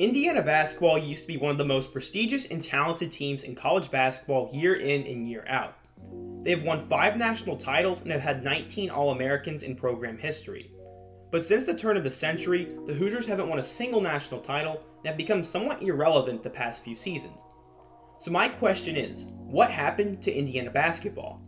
Indiana basketball used to be one of the most prestigious and talented teams in college basketball year in and year out. They have won 5 national titles and have had 19 All-Americans in program history. But since the turn of the century, the Hoosiers haven't won a single national title and have become somewhat irrelevant the past few seasons. So my question is, what happened to Indiana basketball?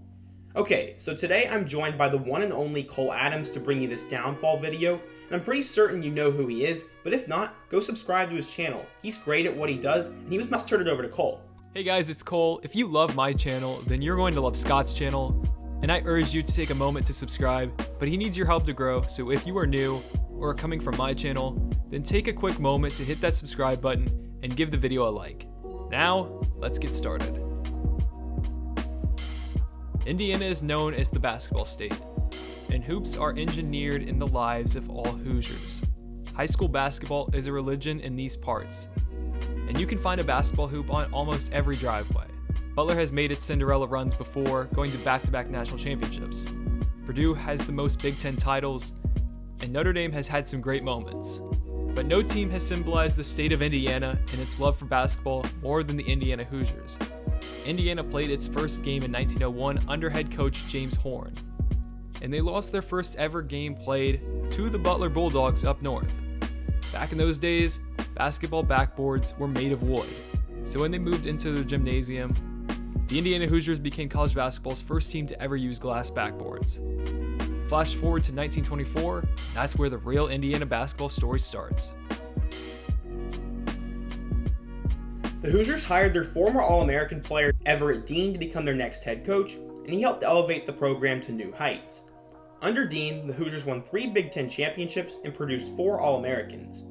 Okay, so today I'm joined by the one and only Cole Adams to bring you this downfall video, and I'm pretty certain you know who he is, but if not, go subscribe to his channel. He's great at what he does, and he must turn it over to Cole. Hey guys, it's Cole. If you love my channel, then you're going to love Scott's channel, and I urge you to take a moment to subscribe, but he needs your help to grow, so if you are new or are coming from my channel, then take a quick moment to hit that subscribe button and give the video a like. Now, let's get started. Indiana is known as the basketball state, and hoops are engineered in the lives of all Hoosiers. High school basketball is a religion in these parts, and you can find a basketball hoop on almost every driveway. Butler has made its Cinderella runs before, going to back-to-back national championships. Purdue has the most Big Ten titles, and Notre Dame has had some great moments. But no team has symbolized the state of Indiana and its love for basketball more than the Indiana Hoosiers. Indiana played its first game in 1901 under head coach James Horn, and they lost their first ever game played to the Butler Bulldogs up north. Back in those days, basketball backboards were made of wood, so when they moved into the gymnasium, the Indiana Hoosiers became college basketball's first team to ever use glass backboards. Flash forward to 1924, that's where the real Indiana basketball story starts. The Hoosiers hired their former All-American player Everett Dean to become their next head coach, and he helped elevate the program to new heights. Under Dean, the Hoosiers won 3 Big Ten championships and produced 4 All-Americans.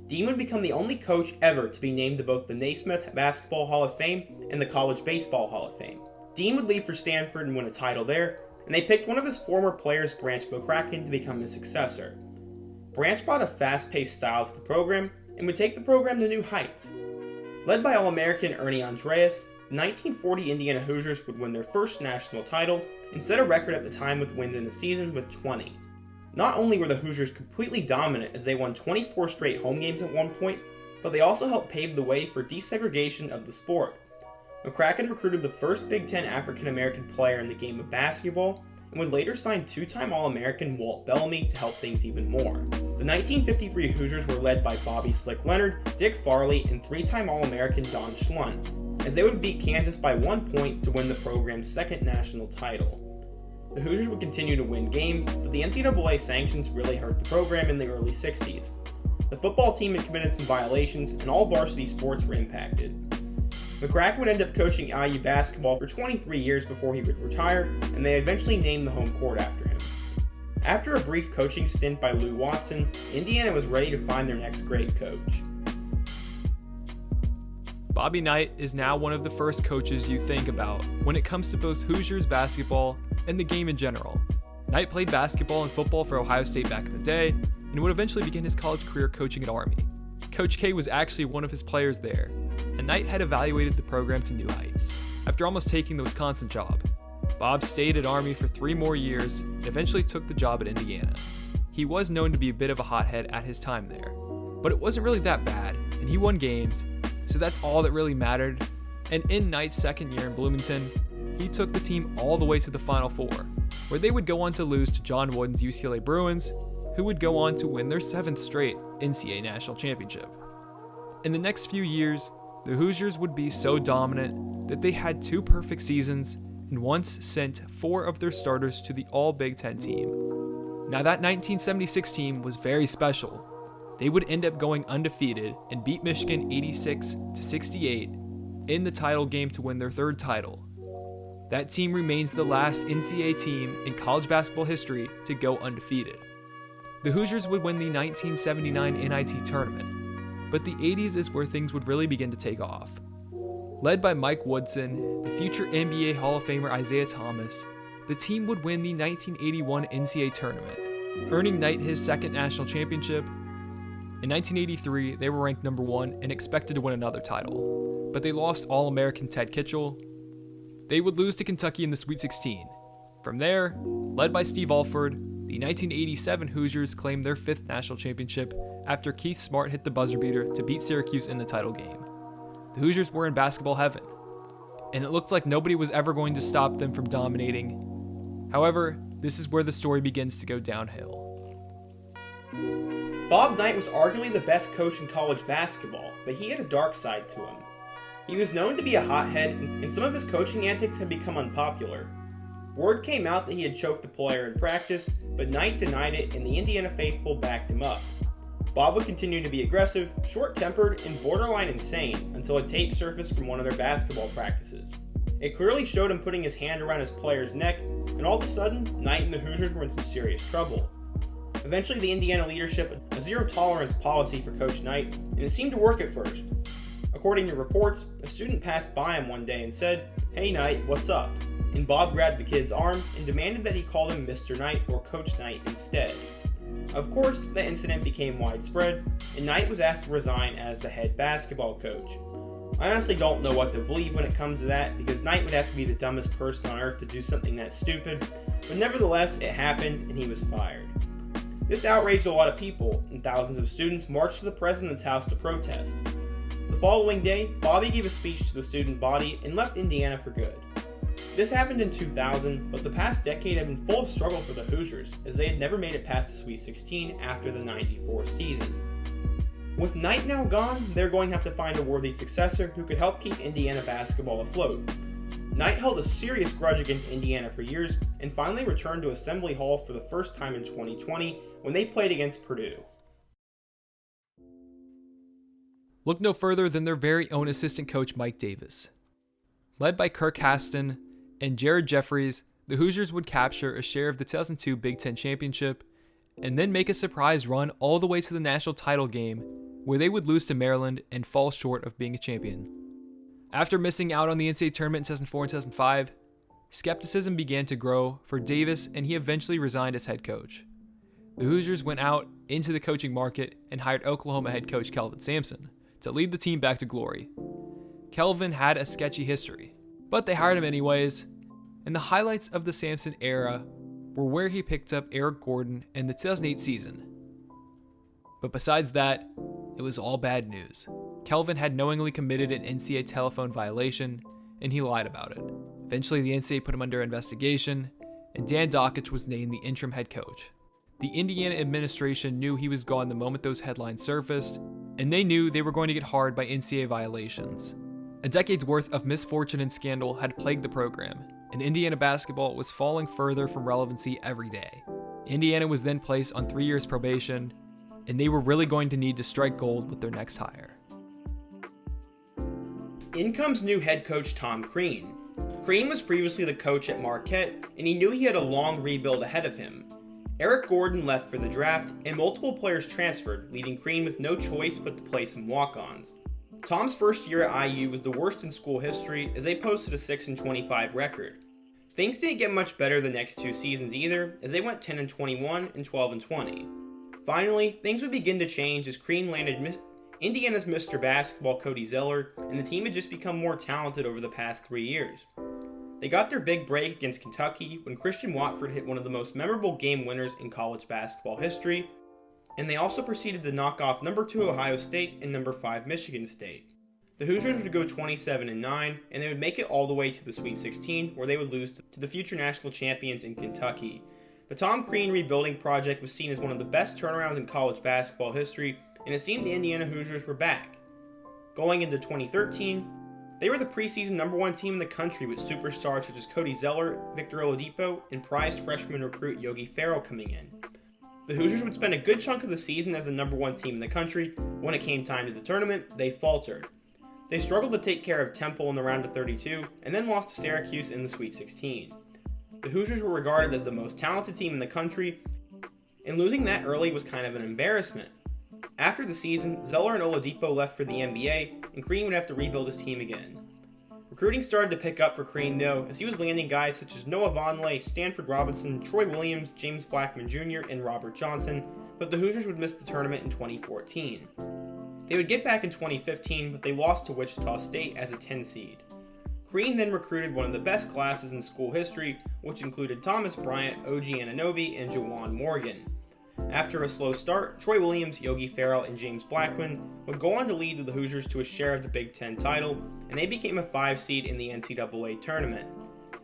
Dean would become the only coach ever to be named to both the Naismith Basketball Hall of Fame and the College Baseball Hall of Fame. Dean would leave for Stanford and win a title there, and they picked one of his former players, Branch McCracken, to become his successor. Branch brought a fast-paced style to the program and would take the program to new heights. Led by All-American Ernie Andreas, the 1940 Indiana Hoosiers would win their first national title and set a record at the time with wins in a season with 20. Not only were the Hoosiers completely dominant as they won 24 straight home games at one point, but they also helped pave the way for desegregation of the sport. McCracken recruited the first Big Ten African-American player in the game of basketball and would later sign 2-time All-American Walt Bellamy to help things even more. The 1953 Hoosiers were led by Bobby Slick Leonard, Dick Farley, and 3-time All-American Don Schlund, as they would beat Kansas by 1 point to win the program's second national title. The Hoosiers would continue to win games, but the NCAA sanctions really hurt the program in the early 60s. The football team had committed some violations, and all varsity sports were impacted. McCracken would end up coaching IU basketball for 23 years before he would retire, and they eventually named the home court after him. After a brief coaching stint by Lou Watson, Indiana was ready to find their next great coach. Bobby Knight is now one of the first coaches you think about when it comes to both Hoosiers basketball and the game in general. Knight played basketball and football for Ohio State back in the day, and would eventually begin his college career coaching at Army. Coach K was actually one of his players there, and Knight had evaluated the program to new heights. After almost taking the Wisconsin job, Bob stayed at Army for 3 more years and eventually took the job at Indiana. He was known to be a bit of a hothead at his time there, but it wasn't really that bad, and he won games, so that's all that really mattered. And in Knight's second year in Bloomington, he took the team all the way to the Final Four, where they would go on to lose to John Wooden's UCLA Bruins, who would go on to win their 7th straight NCAA national championship. In the next few years, the Hoosiers would be so dominant that they had 2 perfect seasons and once sent 4 of their starters to the All-Big Ten team. Now that 1976 team was very special. They would end up going undefeated and beat Michigan 86-68 in the title game to win their 3rd title. That team remains the last NCAA team in college basketball history to go undefeated. The Hoosiers would win the 1979 NIT tournament, but the 80s is where things would really begin to take off. Led by Mike Woodson, the future NBA Hall of Famer Isaiah Thomas, the team would win the 1981 NCAA tournament, earning Knight his 2nd national championship. In 1983, they were ranked number 1 and expected to win another title, but they lost All-American Ted Kitchell. They would lose to Kentucky in the Sweet 16. From there, led by Steve Alford, The 1987 Hoosiers claimed their 5th national championship after Keith Smart hit the buzzer beater to beat Syracuse in the title game. The Hoosiers were in basketball heaven, and it looked like nobody was ever going to stop them from dominating. However, this is where the story begins to go downhill. Bob Knight was arguably the best coach in college basketball, but he had a dark side to him. He was known to be a hothead, and some of his coaching antics had become unpopular. Word came out that he had choked a player in practice, but Knight denied it and the Indiana faithful backed him up. Bob would continue to be aggressive, short-tempered, and borderline insane until a tape surfaced from one of their basketball practices. It clearly showed him putting his hand around his player's neck, and all of a sudden, Knight and the Hoosiers were in some serious trouble. Eventually, the Indiana leadership had a zero-tolerance policy for Coach Knight, and it seemed to work at first. According to reports, a student passed by him one day and said, "Hey Knight, what's up?" And Bob grabbed the kid's arm and demanded that he call him Mr. Knight or Coach Knight instead. Of course, the incident became widespread, and Knight was asked to resign as the head basketball coach. I honestly don't know what to believe when it comes to that, because Knight would have to be the dumbest person on earth to do something that stupid, but nevertheless, it happened and he was fired. This outraged a lot of people, and thousands of students marched to the president's house to protest. The following day, Bobby gave a speech to the student body and left Indiana for good. This happened in 2000, but the past decade had been full of struggle for the Hoosiers, as they had never made it past the Sweet 16 after the '94 season. With Knight now gone, they're going to have to find a worthy successor who could help keep Indiana basketball afloat. Knight held a serious grudge against Indiana for years, and finally returned to Assembly Hall for the first time in 2020 when they played against Purdue. Look no further than their very own assistant coach Mike Davis. Led by Kirk Haston and Jared Jeffries, the Hoosiers would capture a share of the 2002 Big Ten Championship and then make a surprise run all the way to the national title game, where they would lose to Maryland and fall short of being a champion. After missing out on the NCAA tournament in 2004 and 2005, skepticism began to grow for Davis, and he eventually resigned as head coach. The Hoosiers went out into the coaching market and hired Oklahoma head coach Kelvin Sampson to lead the team back to glory. Kelvin had a sketchy history, but they hired him anyways, and the highlights of the Sampson era were where he picked up Eric Gordon in the 2008 season. But besides that, it was all bad news. Kelvin had knowingly committed an NCAA telephone violation, and he lied about it. Eventually, the NCAA put him under investigation, and Dan Dockich was named the interim head coach. The Indiana administration knew he was gone the moment those headlines surfaced, and they knew they were going to get hard by NCAA violations. A decade's worth of misfortune and scandal had plagued the program, and Indiana basketball was falling further from relevancy every day. Indiana was then placed on 3 years probation, and they were really going to need to strike gold with their next hire. In comes new head coach Tom Crean. Crean was previously the coach at Marquette, and he knew he had a long rebuild ahead of him. Eric Gordon left for the draft, and multiple players transferred, leaving Crean with no choice but to play some walk-ons. Tom's first year at IU was the worst in school history, as they posted a 6-25 record. Things didn't get much better the next 2 seasons either, as they went 10-21 and 12-20. Finally, things would begin to change as Crean landed Indiana's Mr. Basketball Cody Zeller, and the team had just become more talented over the past 3 years. They got their big break against Kentucky when Christian Watford hit one of the most memorable game winners in college basketball history, and they also proceeded to knock off number 2 Ohio State and number 5 Michigan State. The Hoosiers would go 27-9, and they would make it all the way to the Sweet 16, where they would lose to the future national champions in Kentucky. The Tom Crean rebuilding project was seen as one of the best turnarounds in college basketball history, and it seemed the Indiana Hoosiers were back. Going into 2013, they were the preseason number 1 team in the country, with superstars such as Cody Zeller, Victor Oladipo, and prized freshman recruit Yogi Ferrell coming in. The Hoosiers would spend a good chunk of the season as the number 1 team in the country. When it came time to the tournament, they faltered. They struggled to take care of Temple in the round of 32, and then lost to Syracuse in the Sweet 16. The Hoosiers were regarded as the most talented team in the country, and losing that early was kind of an embarrassment. After the season, Zeller and Oladipo left for the NBA, and Crean would have to rebuild his team again. Recruiting started to pick up for Crean though, as he was landing guys such as Noah Vonleh, Stanford Robinson, Troy Williams, James Blackman Jr., and Robert Johnson, but the Hoosiers would miss the tournament in 2014. They would get back in 2015, but they lost to Wichita State as a 10 seed. Crean then recruited one of the best classes in school history, which included Thomas Bryant, OG Anunoby, and Juwan Morgan. After a slow start, Troy Williams, Yogi Ferrell, and James Blackman would go on to lead the Hoosiers to a share of the Big Ten title, and they became a 5 seed in the NCAA tournament.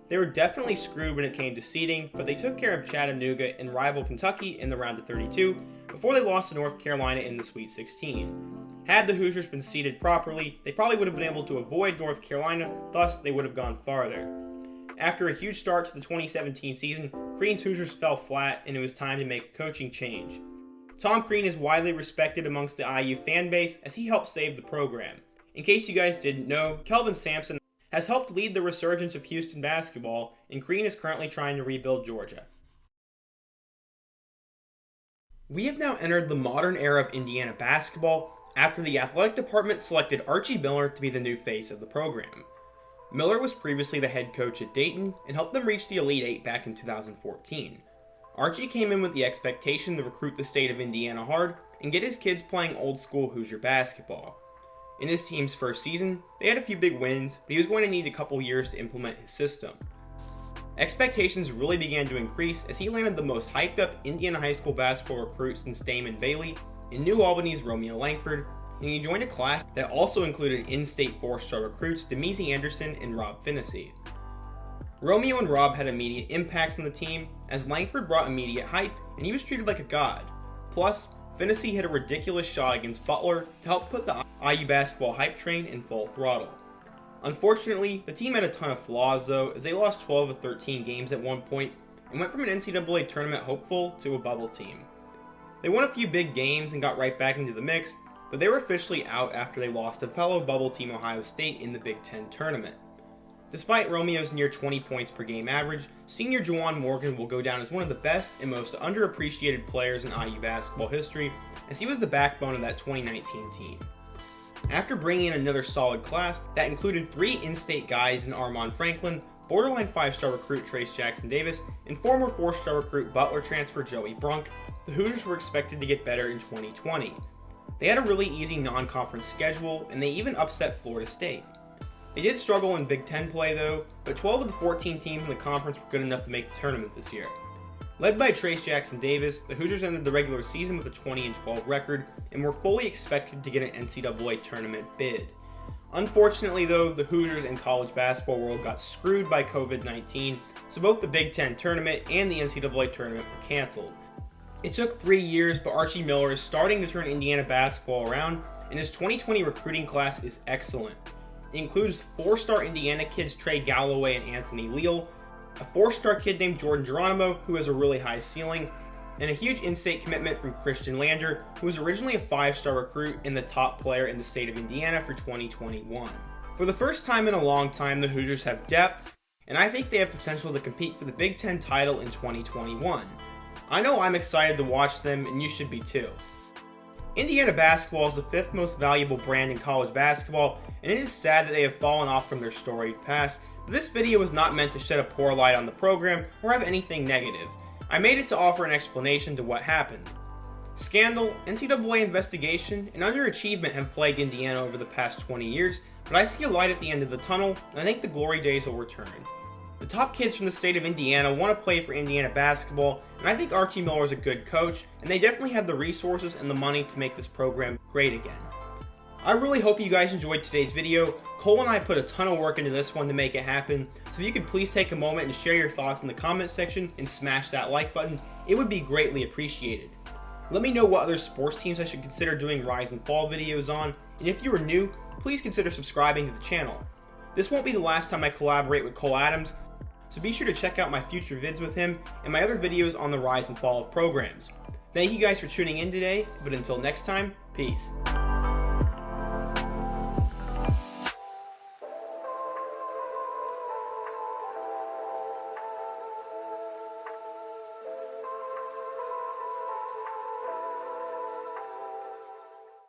They were definitely screwed when it came to seeding, but they took care of Chattanooga and rival Kentucky in the round of 32 before they lost to North Carolina in the Sweet 16. Had the Hoosiers been seeded properly, they probably would have been able to avoid North Carolina, thus they would have gone farther. After a huge start to the 2017 season, Crean's Hoosiers fell flat and it was time to make a coaching change. Tom Crean is widely respected amongst the IU fan base as he helped save the program. In case you guys didn't know, Kelvin Sampson has helped lead the resurgence of Houston basketball, and Crean is currently trying to rebuild Georgia. We have now entered the modern era of Indiana basketball after the athletic department selected Archie Miller to be the new face of the program. Miller was previously the head coach at Dayton and helped them reach the Elite Eight back in 2014. Archie came in with the expectation to recruit the state of Indiana hard and get his kids playing old school Hoosier basketball. In his team's first season, they had a few big wins, but he was going to need a couple years to implement his system. Expectations really began to increase as he landed the most hyped up Indiana high school basketball recruit since Damon Bailey in New Albany's Romeo Langford, and he joined a class that also included in-state 4-star recruits Demezi Anderson and Rob Finney. Romeo and Rob had immediate impacts on the team as Langford brought immediate hype and he was treated like a god. Plus, Finney hit a ridiculous shot against Butler to help put the IU basketball hype train in full throttle. Unfortunately, the team had a ton of flaws though, as they lost 12 of 13 games at one point and went from an NCAA tournament hopeful to a bubble team. They won a few big games and got right back into the mix, but they were officially out after they lost to fellow bubble team Ohio State in the Big Ten tournament. Despite Romeo's near 20 points per game average, senior Juwan Morgan will go down as one of the best and most underappreciated players in IU basketball history, as he was the backbone of that 2019 team. After bringing in another solid class that included 3 in-state guys in Armand Franklin, borderline 5-star recruit Trace Jackson Davis, and former 4-star recruit Butler transfer Joey Brunk, the Hoosiers were expected to get better in 2020. They had a really easy non-conference schedule, and they even upset Florida State. They did struggle in Big Ten play though, but 12 of the 14 teams in the conference were good enough to make the tournament this year. Led by Trace Jackson Davis, the Hoosiers ended the regular season with a 20-12 record and were fully expected to get an NCAA tournament bid. Unfortunately though, the Hoosiers and college basketball world got screwed by COVID-19, so both the Big Ten tournament and the NCAA tournament were canceled. It took 3 years, but Archie Miller is starting to turn Indiana basketball around, and his 2020 recruiting class is excellent. It includes 4-star Indiana kids Trey Galloway and Anthony Leal, a 4-star kid named Jordan Geronimo, who has a really high ceiling, and a huge in-state commitment from Christian Lander, who was originally a 5-star recruit and the top player in the state of Indiana for 2021. For the first time in a long time, the Hoosiers have depth, and I think they have potential to compete for the Big Ten title in 2021. I know I'm excited to watch them, and you should be too. Indiana basketball is the 5th most valuable brand in college basketball, and it is sad that they have fallen off from their storied past, but this video was not meant to shed a poor light on the program or have anything negative. I made it to offer an explanation to what happened. Scandal, NCAA investigation, and underachievement have plagued Indiana over the past 20 years, but I see a light at the end of the tunnel, and I think the glory days will return. The top kids from the state of Indiana want to play for Indiana basketball, and I think Archie Miller is a good coach, and they definitely have the resources and the money to make this program great again. I really hope you guys enjoyed today's video. Cole and I put a ton of work into this one to make it happen, so if you could please take a moment and share your thoughts in the comment section and smash that like button, it would be greatly appreciated. Let me know what other sports teams I should consider doing Rise and Fall videos on, and if you are new, please consider subscribing to the channel. This won't be the last time I collaborate with Cole Adams, so be sure to check out my future vids with him and my other videos on the rise and fall of programs. Thank you guys for tuning in today, but until next time, peace.